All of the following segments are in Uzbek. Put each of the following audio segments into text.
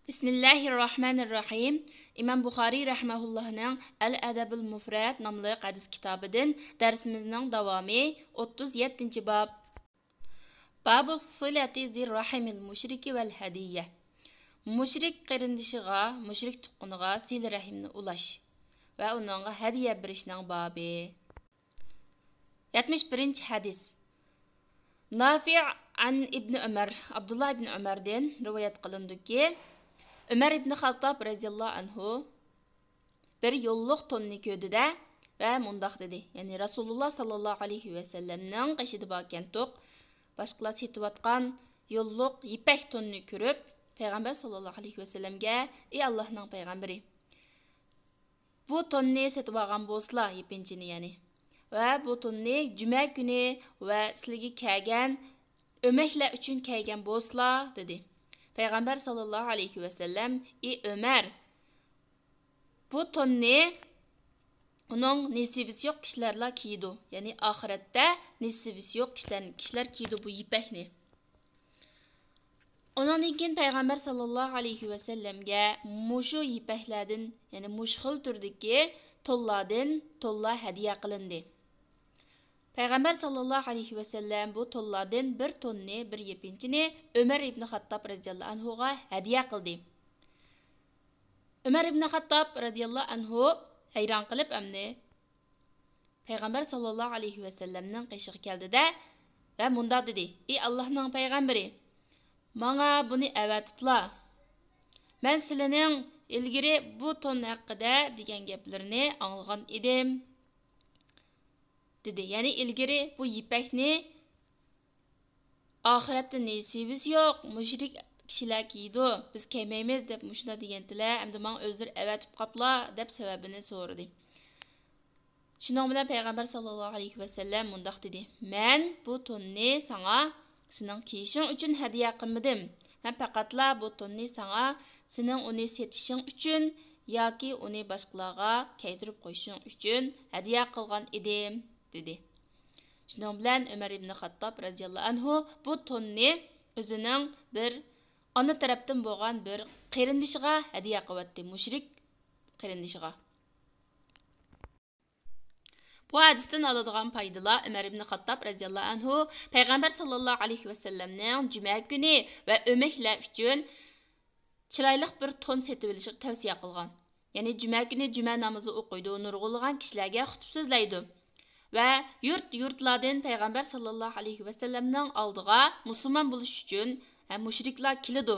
Bismillahirrahmanirrahim. İmam Buxari rahmehullah'ның Al-Adabul Mufrad namlı hadis kitabıdan dersimizning davomi 37. bab. Babu silati zirrahimil mushriki vel hadiyye. Mushrik qirindishiga, mushrik tuqquniga sil rahimni ulash va uningga hadiya berishning babi. 71. hadis. Nafi' an İbn Ömer, Abdullah ibn Ömer'den rivayet qılındı ki, Ömer ibn Xattab raziyallahu anhu bir yolluq tonni köydüde ve mundaq dedi. Yani Rasulullah sallallahu aleyhi ve sellem'nin qaşıdı bakken toq, başqalar setivatqan yolluq ipek tonni körüp, Peygamber sallallahu aleyhi ve sellem'ge, ey Allah'ның peygamberi, bu tonni setivagan bolsla ipinçini yani. Ve bu tonni cüme günü ve silgi kәген, ömekle üçün kәген bolsla dedi. Peygamber sallallahu aleyhi ve sellem, ey Ömer, bu tonni onun nisibisi yok kişilerle kiydi. Yani ahirette nisibisi yok kişiler kiydi bu ipekni. Onun için Peygamber sallallahu aleyhi ve sellem'ge muşu ipeklerden, yani muşhul türdeki tollardan tolla hediye kılındı. Peygamber sallallahu aleyhi ve sellem bu tollardan bir tonni bir yepinçini Ömer ibn Xattab radiyallahu anhu'ga hediye kıldı. Ömer ibn Xattab radiyallahu anhu hayran kılıp emni Peygamber sallallahu aleyhi ve sellem'nin qışığı geldi de ve munda dedi, ey Allah'ның peygamberi, bana bunu evetipla. Ben sizlerin ilgiri bu ton hakkında diyen geplerini anlagan idim. Dedi. Yani ilgiri bu ipekni ahirette nesibimiz yok. Müşrik kişiler giydi. Biz keymeymiz dep muşuna diyendiler. Hem de bana özür evet kapla dep sebebini sordu. Şunun bilen Peygamber sallallahu aleyhi ve sellem mundaq dedi. Men bu tonni sana senin kiyişin üçün hediye qilmadim. Ben faqatla bu tonni sana senin onu setişin üçün yoki onu başqalarga kaydirib qo'yishing üçün hediye qilgan edim dedi. Şunun bilen Ömer ibn Xattab radiyallahu anhu bu tonni özünün bir ana taraftan bo'lgan bir qerindishiga hediye qildi, mushrik qerindishiga. Bu hadisden aladigan paydalar Ömer ibn Xattab radiyallahu anhu Peygamber sallallahu aleyhi ve sellem'nin cuma günü ve ömekler üçün chiroyli bir ton setib olishni tavsiya qilgan. Yani cuma günü cuma namazı o'qiydi, nurg'ulg'an kishilarga xutib so'zlaydi. Ve yurtlardan Peygamber sallallahu aleyhi ve sellem'nin aldığa Müslüman buluş üçün müşrikler kilidi.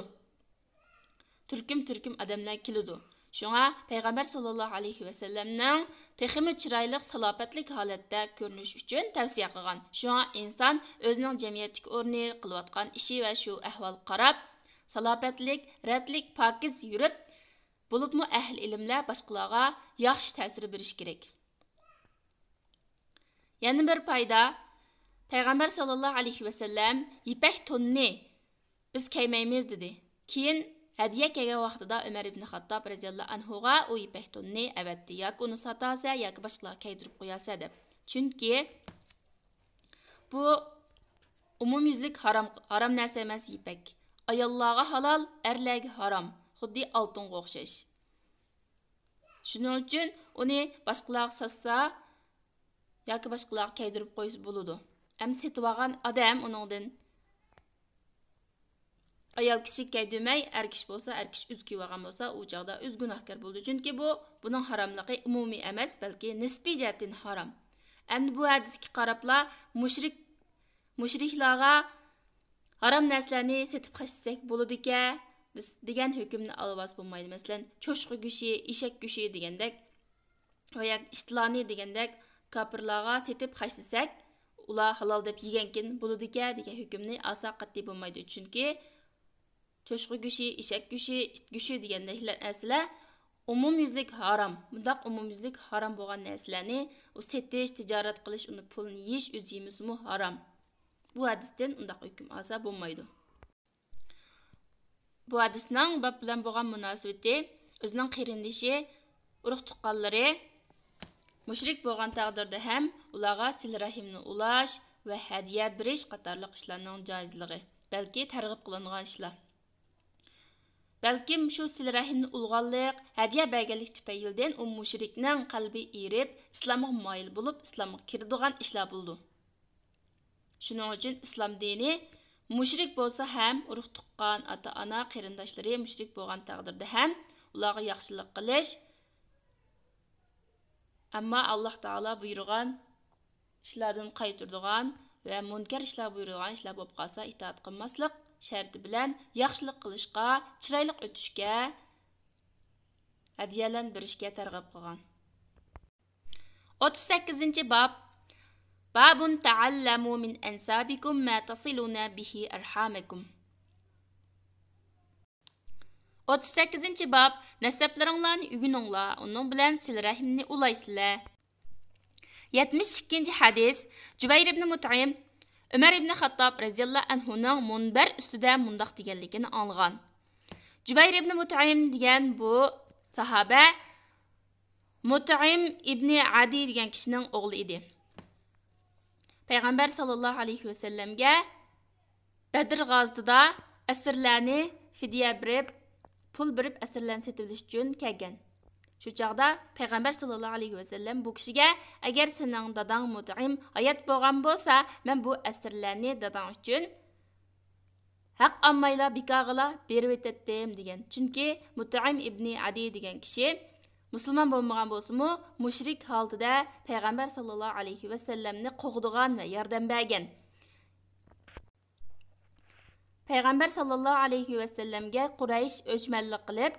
Türküm adamlar kilidi. Şuna Peygamber sallallahu aleyhi ve sellem'nin teximi çiraylık salapetlik halette görünüş üçün tavsiye qilgan. Şuna insan özünün cemiyetlik orni qılıvatqan işi ve şu ahval qarab, salapetlik, redlik, pakiz yürüp, bulup mu ahl ilimler başqalarga yaxşı ta'sir berish kerak. Yani bir payda Peygamber sallallahu aleyhi ve sellem ipek tonni biz keymeymiz dedi. Keyin hediye kelgan vaqtida Ömer ibn Xattab radiyallahu anhu'ga o ipek tonni evetdi. Yoki uni satasa yoki boshqalarga kaydirib qo'yasa deb. Chunki bu umumyuzlik haram narsa emas ipek. Ayollarga halal, erlarga haram. Xuddi oltinga o'xshash. Shuning uchun uni boshqalarga satsa yoki boshqalarga kaydirib qo'ysa bo'ladi. Endi setib olgan odam uningdan ayol kishi kaydırmay, er kishi bo'lsa, er kishi uz kiyib olgan bo'lsa, u chaqda uz gunohkor bo'ldi. Chunki buning haromligi umumiy emas, balki nisbiy jihatdan harom. Endi bu hadisga qarabla mushriklarga harom narsalarni setib qo'ysak bo'ladi-ku degan hukmni olib bo'lmaydi. Masalan, cho'shqi go'shi, eshak go'shi degandek va yoki ishtilani degandek kapırlarga setib qaşlasak, ular halal deb yegankin bo'ladi-ku degan hukmni asa qat'iy bo'lmaydi. Chunki cho'shqi go'shi, eshak go'shi, it go'shi degandek narsalar umumyuzlik haram. Bundaq umumyuzlik haram bo'lgan narsalarni setish, tijorat qilish, uni pulni yeyish o'zimizmi haram. Bu hadisdan undaq hukm asa bo'lmaydi. Bu hadisning bab bilan bo'lgan munosabati o'zining qerindishi, urug' tuqqanlari mushrik bo'lgan taqdirda ham ularga sil rahimni ulash va hadiya berish qatorliq ishlarning joizligi, balki targ'ib qilingan ishlar. Бәлкім шу sil rahimni ulğanlıq, hədiyyə bəgənlik tüpəyildən o müşriknin qalbi erib, İslam'a mayil bulub, İslam'a kirdiğən işlər buldu. Şunun üçün İslam dini müşrik bolsa həm uruq tuqqan ata-ana qarindaşları müşrik bolğan təqdirdə həm ularga yaxşılıq qilish, amma Allah Taala buyurğan işlərdən qaytırdıgan və munkar işlər buyurğan işlər bo'lib qalsa itoat qilmaslik şərti bilan yaxşılıq qilishqa, chiroyli o'tishga, hadiyalar berishga targ'ib qilgan. 38-bab Babun ta'allamu min ansabikum ma tasiluna bihi arhamakum. 38-bab Nasablaringlarni uguninglar, uning bilan sil rahimni ulaysizlar. 72 hadis Jubayr ibn Mut'im Ömer ibn Xattab radhiyallahu anhuning munbar ustida mundaq deganligini anglagan. Jubayr ibn Mut'im degan bu sahoba Mut'im ibn Adi degan kishining o'g'li edi. Payg'ambar sallallohu alayhi va sallamga Badr g'azotida asirlarni fidya berib, pul berib asirlarni setib olish uchun kelgan. Shu chaqda Payg'ambar sallallohu alayhi va sallam bu kishiga agar sening dadang Mut'im hayot bo'lgan bo'lsa, men bu asirlarni dadang uchun haq olmayla bikag'ila berib etetdim degan. Chunki Mut'im ibn Adi degan kishi musulmon bo'lmagan bo'lsa-mu, mushrik holatida Payg'ambar sallallohu alayhi va sallamni qo'g'digan va yordam bergan. Payg'ambar sallallohu alayhi va sallamga Quraysh o'chmanlik qilib,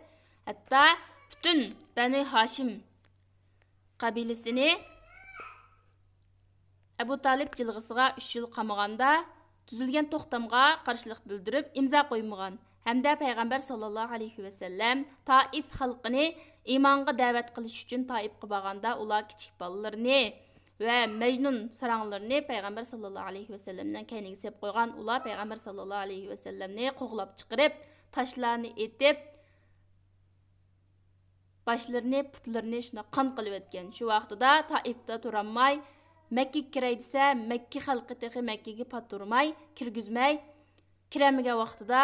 hatto butun Bani Hashim qabilasini Abu Talib jilg'isiga 3 yil qamaganda tuzilgan to'xtamga qarshilik bildirib imzo qo'ymagan. Hamda Payg'ambar sallallohu alayhi va sallam Taif xalqini iymonga da'vat qilish uchun Taifga borganda ular kichik bolalarni va Majnun saranglarni Payg'ambar sallallohu alayhi va sallamdan kayniga sep qo'ygan. Ular Payg'ambar sallallohu alayhi va sallamni qo'g'lab chiqarib, toshlarni etib, başlarını, putlarını şuna qan qilib etgan. Shu vaqtida Taifda turamay, Makka kiray desa, Makka xalqi texi Makkaga paturmay, kirgizmay, kiramagan vaqtida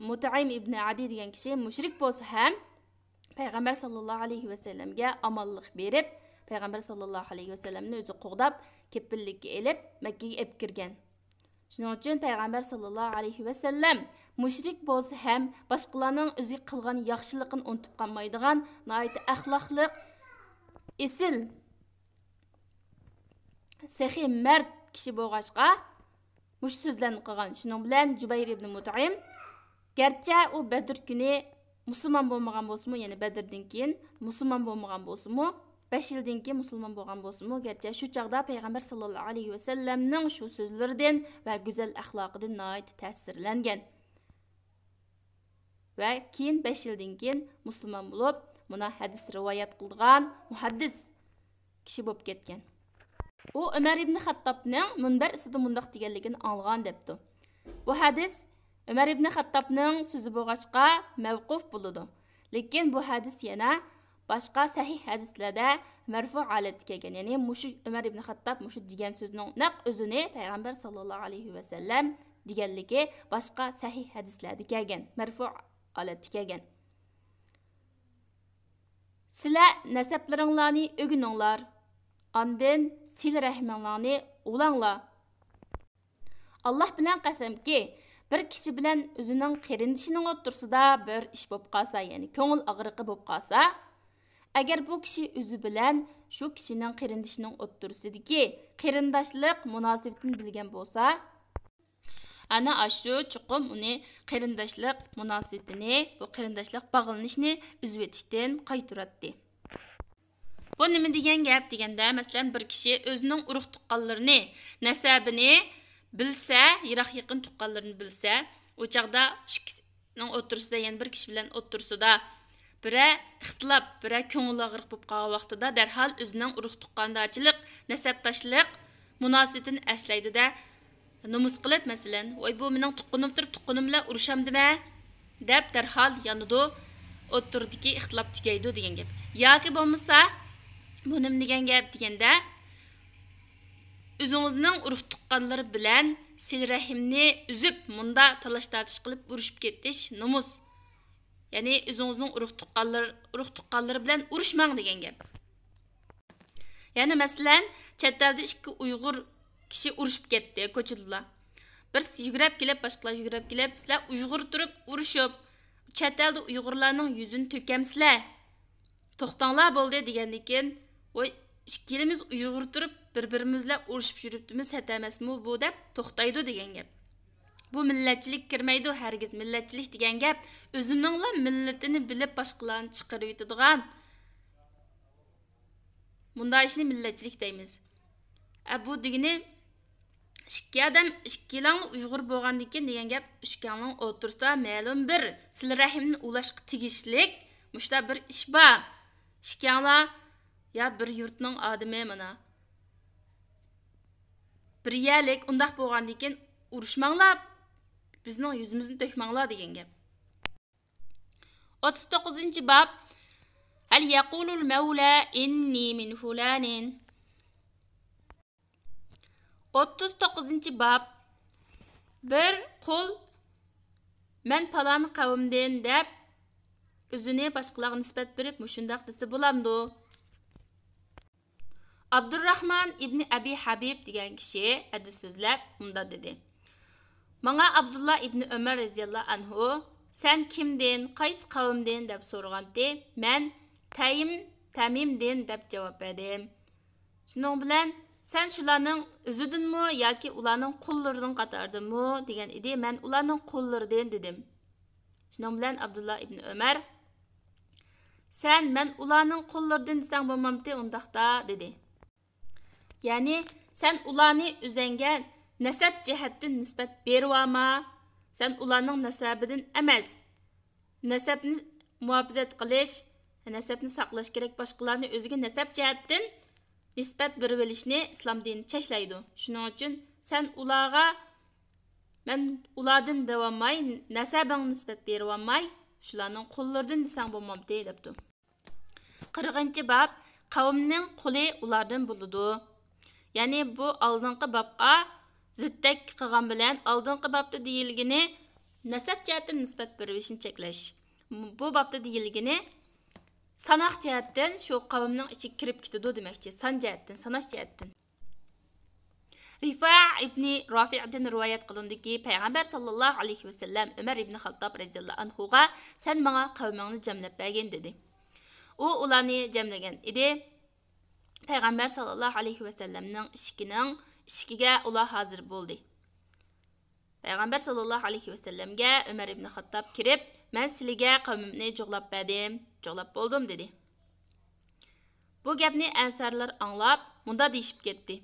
Mut'im ibn Adi degan kishi mushrik bo'lsa ham Payg'ambar sallallohu alayhi va sallamga amonlik berib, Payg'ambar sallallohu alayhi va sallamni o'zi qo'g'dab, kepillikka elib Makkaga olib kirgan. Shuning uchun Payg'ambar sallallohu alayhi va sallam mushrik bo'lsa ham boshqalarning o'zi qilgan yaxshiligini unutib qolmaydigan, nihoyat axloqliq, esil, saxiy mard kishi bo'lg'achqa mush so'zlarni qilgan. Shuning bilan Jubayr ibn Mut'im garchi u Badr kuni musulmon bo'lmagan bo'lsa-mu, ya'ni Badrdan keyin musulmon bo'lmagan bo'lsa-mu, 5 yildan keyin musulmon bo'lgan bo'lsa-mu, garchi shu chaqda Payg'ambar sallallohu alayhi va sallamning shu so'zlaridan va go'zal axloqidan nihoyat ta'sirlangan. Ve keyin 5 yildan keyin musulmon bo'lib, buna hadis rivoyat qilgan muhaddis kishi bo'lib ketgan. U Umar ibn Xattobning munbar ustida mundaq deganligini anglagan debdi. Bu hadis Umar ibn Xattobning so'zi bo'lg'achqa mavquf bo'ladi. Lekin bu hadis yana boshqa sahih hadislarda marfu holatda kelgan. Ya'ni mushu Umar ibn Xattob mushu degan so'zning naq o'zini Payg'ambar sallallohu alayhi va sallam deganligi boshqa sahih hadislarda kelgan. Marfu holatda kelgan. Sizlar nasablaringlarni o'guninglar. Ondan sil rahminglarni ulanglar. Allah bilan qasamki, bir kishi bilan o'zining qarindishining o'rtasida bir ish bo'lib qolsa, ya'ni ko'ngil og'riqi bo'lib qolsa, agar bu kishi o'zi bilan shu kishining qarindishining o'rtasidagi qarindoshlik munosabatini bilgan bo'lsa, ana shu chuqum uni qarindoshlik munosabatini, bu qarindoshlik bog'lanishni uzib etishdan qaytaradi. Bu nima degan gap deganda, masalan bir kishi o'zining urug' tuqqanlarini, nasabini bilsa, yiroq yaqin tuqqanlarini bilsa, o chaqda ikkining o'tirsida, ya'ni bir kishi bilan o'tirsida bira ixtilof, bira ko'ngil og'riq bo'lib qolgan vaqtida darhol o'zining urug' tuqqandochilik, nasabdoshlik munosabatini aslaydi-da, nomus qilib, masalan, "Voy bu mening tuqqanim turib, tuqqanim bilan urushamdimi?" deb darhol yonidu o'tirdiki ixtilof tugaydi degan gap. Yoki bo'lmasa, bu nima degan gap deganda, o'zingizning urug' tuqqanlari bilan sil rahimni uzib, munda talash-tartish qilib urushib ketish nomus Ya'ni o'zingizning urug' tuqqanlari bilan urushmang degan gap. Ya'ni masalan, chet elda ikki Uyg'ur kishi urushib ketdi ko'chada. Bir yugurib kelib, boshqalar yugurib kelib, sizlar Uyg'ur turib urushib, chet elda Uyg'urlarning yuzini to'kamsizlar. To'xtanglar bo'ldi degandan keyin, voy ikkimiz Uyg'ur turib bir-birimizla urushib yuribdimiz, sat emasmi bu deb to'xtaydi degan gap. Bu millatchilik kirmaydi, hargiz millatchilik degan gap o'zingizning millatini bilib boshqalarni chiqarib yetadigan. Bunda ishni millatchilik deymiz. Bu degani ikki odam ikkilang Uyg'ur bo'lgandan keyin degan gap ishkanning o'tirsa ma'lum bir sil rahimni ulashga tegishlik mushta bir ish bor. Ishkanlar ya bir yurtning odami mana. Bir yerlik undaq bo'lgandan keyin urushmanglar, bizning yuzimizni to'kmanglar degan gap. 39-bab Hal yaqulul mawla inni min fulanin. 39-bab Bir qul men falan qavmdan deb o'zini boshqalarga nisbat berib mushundaq desa bo'lamdi. Abdurrahman ibn Abi Habib degan kishi hadis so'zlab bunda dedi. Menga Abdullah ibn Ömer radhiyallahu anhu sen kimden, qaysi qavmdan deb so'raganda, men Tamimden deb javob berdim. Shuning bilan sen shularning o'zidinmi yoki ularning qullaridan qatordanmi degan edi. Men ularning qullaridan dedim. Shuning bilan Abdullah ibn Ömer sen men ularning qullaridan desang bo'lmamdi undaqda dedi. Ya'ni sen ularni o'zingga nasab jihatdan nisbat berwama, sen ularning nasabidan emas. Nasabni muhofazat qilish, nasabni saqlash kerak, boshqalarni o'ziga nasab jihatdan nisbat berib olishni islom dini cheklaydi. Shuning uchun sen ularga men ulardan davomay nasabang nisbat berwamay, shularning qullaridan desang bo'lmamdi debdi. 40-bab qavmning quli ulardan bo'ladi. Ya'ni bu oldingi babga ziddak qilgan bilan oldingi babda deyilgani nasab jihatdan nisbat berishni cheklash. Bu babda deyilgani sanoq jihatdan shu qavmning ichiga kirib ketadi demakchi. Son jihatdan, sanash jihatdan. Rifa' ibn Rafi'dan rivoyat qilindiki, payg'ambar sallallohu alayhi vasallam Umar ibn Xattob radhiyallohu anhuga sen menga qavmingni jamlab bergin dedi. U ularni jamlagan edi. Payg'ambar sallallohu alayhi vasallamning ishikiga ular hozir bo'ldi. Payg'ambar sallallohu alayhi vasallamga Umar ibn Xattob kirib, men sizlarga qavmimni jo'g'lab berdim, jo'g'lab bo'ldim dedi. Bu gapni ansarlar anglab, munda deyishib ketdi.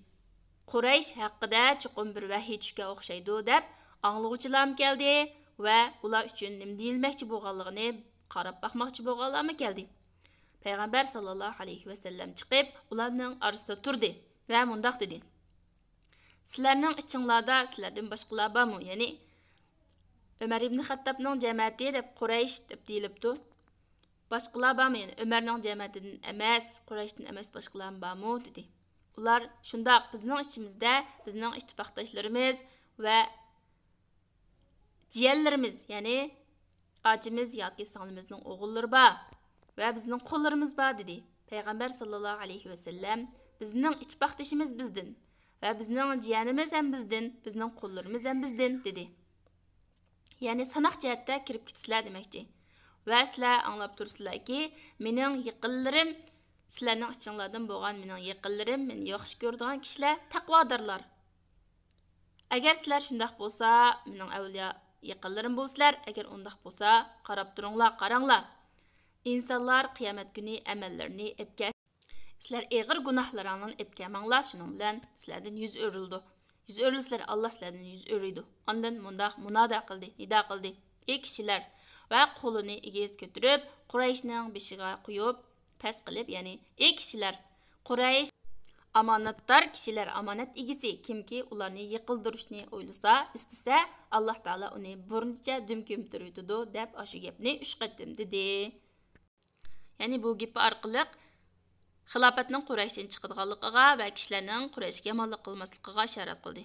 Quraysh haqida chuqur bir vahiy tushga o'xshaydi deb anglag'uchilar keldi va ular uchun nima deyilmoqchi bo'lganligini qarab baxmoqchi bo'lganlarmi keldi. Payg'ambar sallallohu alayhi vasallam chiqib, ularning orasida turdi va mundaq dedi. Sizlarning ichinglarda sizlardan boshqalar bormi? Ya'ni Umar ibn Xattobning jamoati deb Quraysh deb deyilibdi. Boshqalar bormi? Ya'ni Umarning jamoatidan emas, Qurayshdan emas boshqalar bormi dedi. Ular shundoq bizning ichimizda bizning ittifoqdoshlarimiz va jiyanlarimiz, ya'ni ochimiz yoki singlimizning o'g'illari bor va bizning qo'llarimiz bor dedi. Payg'ambar sallallohu alayhi vasallam bizning ittifoqdoshimiz bizdan va bizning jiyanimiz ham bizdan, bizning qo'llarimiz ham bizdan dedi. Ya'ni sanoq jihatda kirib ketisizlar demakchi. Va sizlar anglab tursizlarki, mening yaqinlarim sizlarning ichinglardan bo'lgan mening yaqinlarim, meni yaxshi ko'radigan kishilar taqvodorlar. Agar sizlar shundoq bo'lsa, mening avliyo yaqinlarim bo'lsizlar, agar undaq bo'lsa, qarab turinglar, qaranglar. İnsanlar qiyomat kuni amallarini epga sizlar og'ir gunohlaringlarni epkamanglar, shuning bilan sizlardan yuz o'rildi. Yuz o'rilsizlar, Alloh sizlardan yuz o'riydi. Ondan mundaq munoda qildi, nido qildi. Ey kishilar va qo'lini egiz ko'tarib, Qurayshning beshiga qo'yib, past qilib, ya'ni ey kishilar, Quraysh amonatdor kishilar, amonat egisi kimki ularni yiqildirishni o'ylasa, istasa, Alloh taolo uni burnicha dumkumtiradi deb shu gapni 3 qatim dedi. Ya'ni bu gap orqali xilofatning Qurayshdan chiqadiganligiga va kishilarning Qurayshga yomonlik qilmasligiga ishorat qildi.